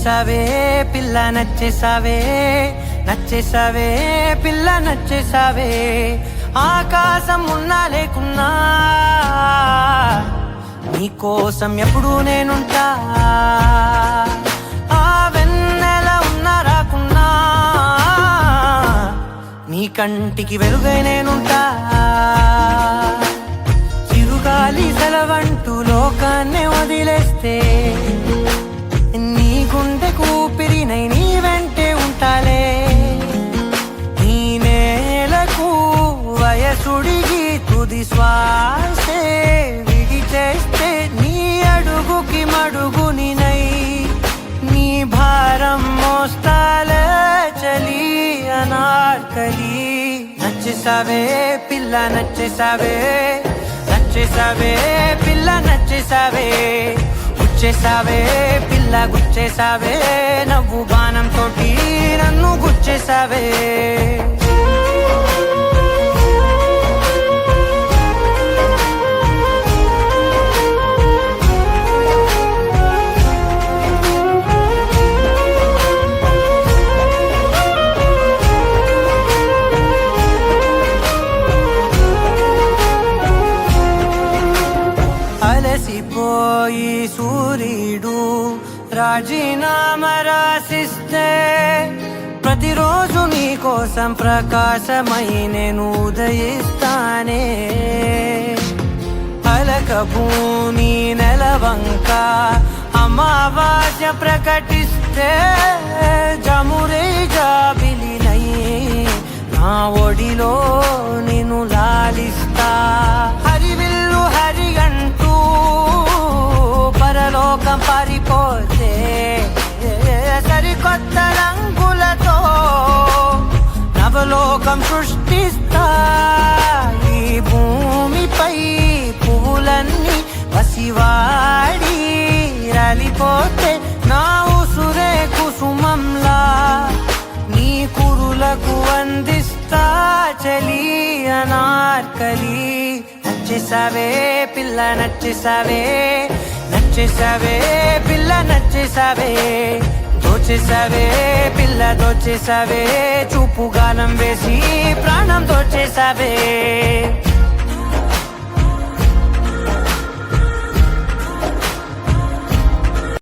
నచ్చేసావే పిల్ల నచ్చేసావే, నచ్చేసావే పిల్ల నచ్చేసావే. ఆకాశం ఉన్నా లేకున్నా నీకోసం ఎప్పుడు నేనుంటా. ఆ వెన్నెల ఉన్నా రాకున్నా నీ కంటికి వెలుగై నేనుంటా. చిరుగాలి సెలవంటూ లోకాన్నే వదిలేస్తే నీ గుండె కూపిరినై నీ వెంటే ఉంటాలే. నీ నేలకు వయసుడిగి తుది శ్వాసే విడిచేస్తే నీ అడుగుకి మడుగునినై నీ భారం మోస్తాలే చలి అనార్కలి. నచ్చేసావే పిల్ల నచ్చేసావే, నచ్చేసావే పిల్ల నచ్చేసావే. గుచ్చేసావే పిల్ల గుచ్చేసావే, నవ్వు బాణం తోటి నన్ను గుచ్చేసావే. అలసిపోయి సూర్యుడు రాజీనామా రాసిస్తే ప్రతిరోజు నీ కోసం ప్రకాశమై నేను ఉదయిస్తానే. అలక భూమి నెలవంక అమావాస్య ప్రకటిస్తే జమురే జాబిలినై నా ఒడిలో నిన్ను లాలిస్తా. హరివిల్లు హరిగంటూ పరలోకం పారిపోతే సరికొత్త రంగులతో నవలోకం సృష్టిస్తా. ఈ భూమిపై పువ్వులన్నీ పసివాడి రాలిపోతే నా ఉసురే కుసుమంలా నీ కురులకు అందిస్తా చలి అనార్కలి. నచ్చేసావే పిల్ల నచ్చేసావే, నచ్చేసావే పిల్ల నచ్చేసావే. దోచేసావే పిల్ల దోచేసావే, చూపు గాలం వేసి ప్రాణం దోచేసావే.